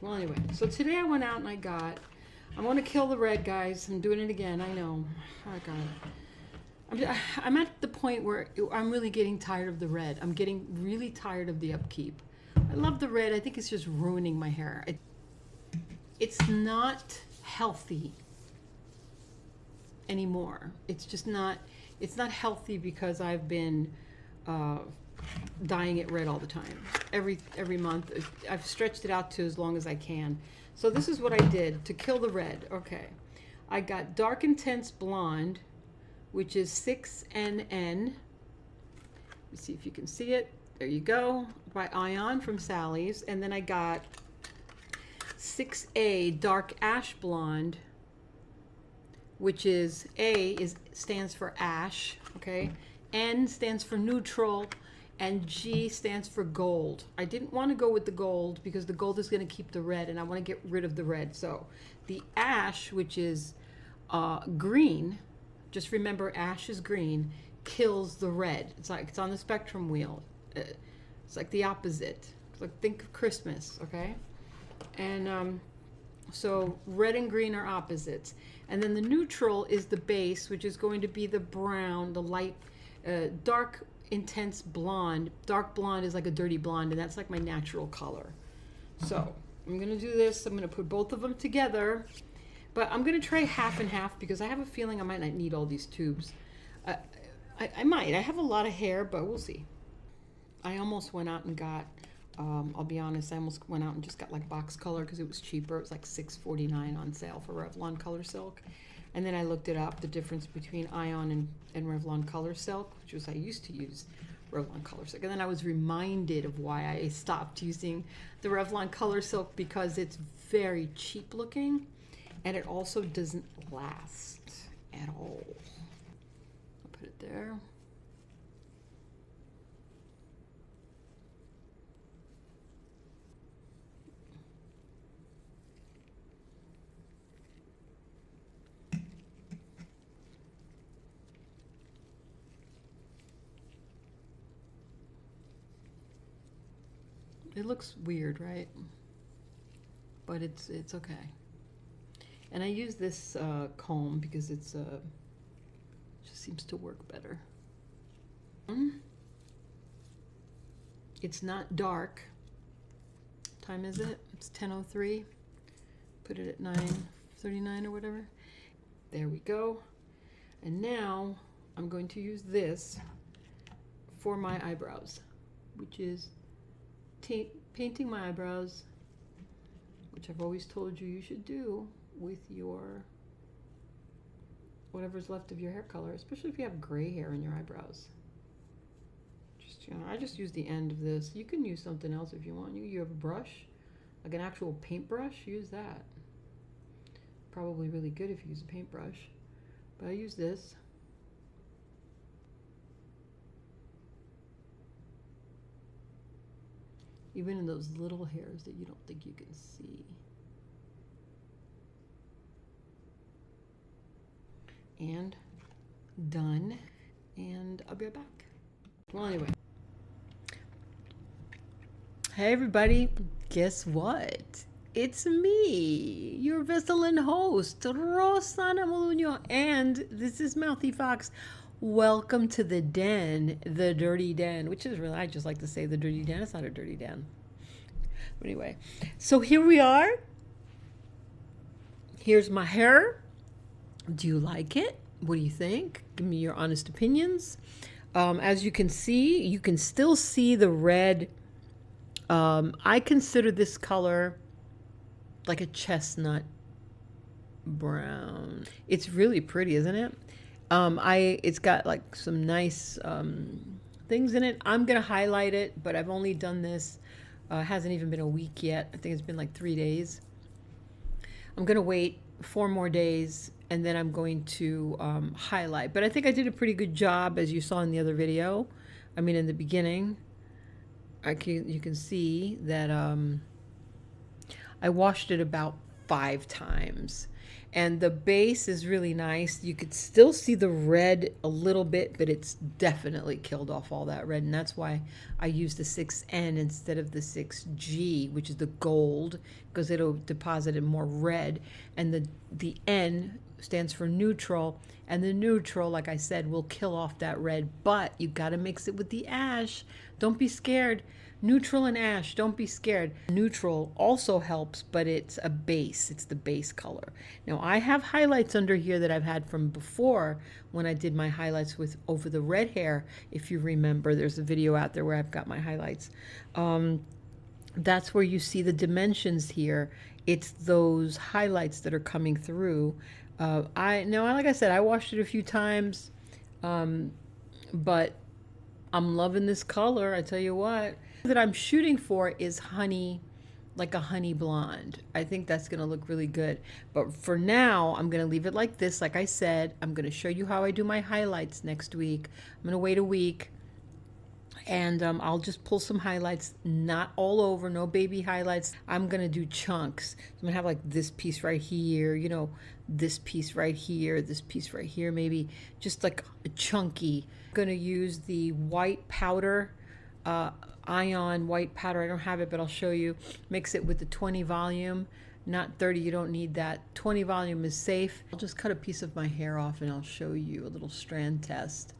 Well, anyway, so today I went out and I'm going to kill the red, guys. I'm doing it again. I know. Oh, God. I'm at the point where I'm really getting tired of the red. I'm getting really tired of the upkeep. I love the red. I think it's just ruining my hair. It's not healthy anymore. It's just not, it's not healthy because I've been dyeing it red all the time. Every month. I've stretched it out to as long as I can. So this is what I did to kill the red. Okay. I got Dark Intense Blonde, which is 6NN. Let's see if you can see it. There you go. By Ion from Sally's. And then I got 6A Dark Ash Blonde, which is stands for ash, okay? N stands for neutral, and G stands for gold. I didn't want to go with the gold because the gold is going to keep the red, and I want to get rid of the red. So the ash, which is green, just remember ash is green, kills the red. It's like it's on the spectrum wheel. It's like the opposite. It's like, think of Christmas, okay? And so red and green are opposites. And then the neutral is the base, which is going to be the brown, the light, dark intense blonde. Dark blonde is like a dirty blonde, and that's like my natural color. So I'm gonna do this. I'm gonna put both of them together, but I'm gonna try half and half because I have a feeling I might not need all these tubes. I might. I have a lot of hair, but we'll see. I almost went out and got, I'll be honest, I almost went out and just got like box color because it was cheaper. It was like $6.49 on sale for Revlon Color Silk. And then I looked it up, the difference between Ion and Revlon Color Silk, which was I used to use Revlon Color Silk. And then I was reminded of why I stopped using the Revlon Color Silk, because it's very cheap looking and it also doesn't last at all. I'll put it there. It looks weird, right? But it's okay. And I use this comb because it's just seems to work better. It's not dark. What time is it? It's 10:03. Put it at 9:39 or whatever. There we go. And now I'm going to use this for my eyebrows, which is painting my eyebrows, which I've always told you should do with your whatever's left of your hair color, especially if you have gray hair in your eyebrows. Just, you know, I just use the end of this. You can use something else if you want. You have a brush, like an actual paintbrush, use that. Probably really good if you use a paintbrush, but I use this. Even in those little hairs that you don't think you can see. And done. And I'll be right back. Well, anyway. Hey, everybody. Guess what? It's me, your vessel and host, Rosana Moluño, and this is Mouthy Fox. Welcome to the den, the dirty den, which is really, I just like to say the dirty den. It's not a dirty den. But anyway, so here we are. Here's my hair. Do you like it? What do you think? Give me your honest opinions. As you can see, you can still see the red. I consider this color like a chestnut brown. It's really pretty, isn't it? It's got like some nice things in it. I'm gonna highlight it, but I've only done this. Hasn't even been a week yet. I think it's been like 3 days. I'm gonna wait 4 more days and then I'm going to highlight. But I think I did a pretty good job, as you saw in the other video. I mean, in the beginning, you can see that I washed it about 5 times. And the base is really nice. You could still see the red a little bit, but it's definitely killed off all that red. And that's why I use the 6N instead of the 6G, which is the gold, because it'll deposit in more red. And the N stands for neutral. And the neutral, like I said, will kill off that red. But you got to mix it with the ash. Don't be scared. Neutral and ash, don't be scared. Neutral also helps, but it's a base. It's the base color. Now I have highlights under here that I've had from before when I did my highlights with over the red hair. If you remember, there's a video out there where I've got my highlights. That's where you see the dimensions here. It's those highlights that are coming through. Like I said, I washed it a few times, but I'm loving this color. I tell you what. That I'm shooting for is honey, like a honey blonde. I think that's going to look really good. But for now, I'm going to leave it like this. Like I said, I'm going to show you how I do my highlights next week. I'm going to wait a week, and I'll just pull some highlights, not all over, no baby highlights. I'm going to do chunks. I'm going to have like this piece right here, you know, this piece right here, this piece right here, maybe just like a chunky. I'm going to use the white powder, ion white powder. I don't have it, but I'll show you. Mix it with the 20 volume, not 30. You don't need that. 20 volume is safe. I'll just cut a piece of my hair off and I'll show you a little strand test.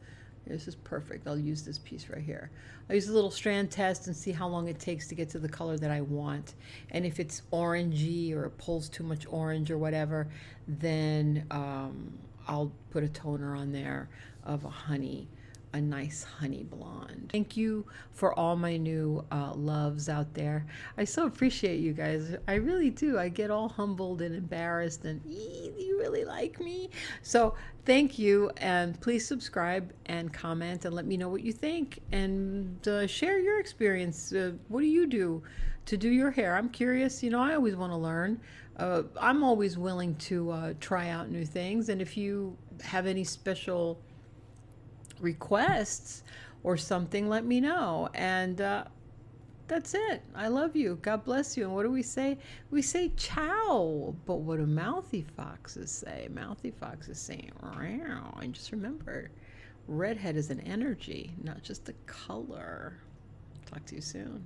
This is perfect. I'll use this piece right here. I'll use a little strand test and see how long it takes to get to the color that I want. And if it's orangey or it pulls too much orange or whatever, then I'll put a toner on there of a nice honey blonde. Thank you for all my new loves out there. I so appreciate you guys. I really do. I get all humbled and embarrassed and you really like me. So thank you, and please subscribe and comment and let me know what you think, and share your experience. What do you do to do your hair? I'm curious. You know, I always want to learn. I'm always willing to try out new things, and if you have any special requests or something, let me know. And that's it. I love you. God bless you. And what do we say? We say ciao. But what do mouthy foxes say? Mouthy foxes say meow. And just remember, redhead is an energy, not just a color. Talk to you soon.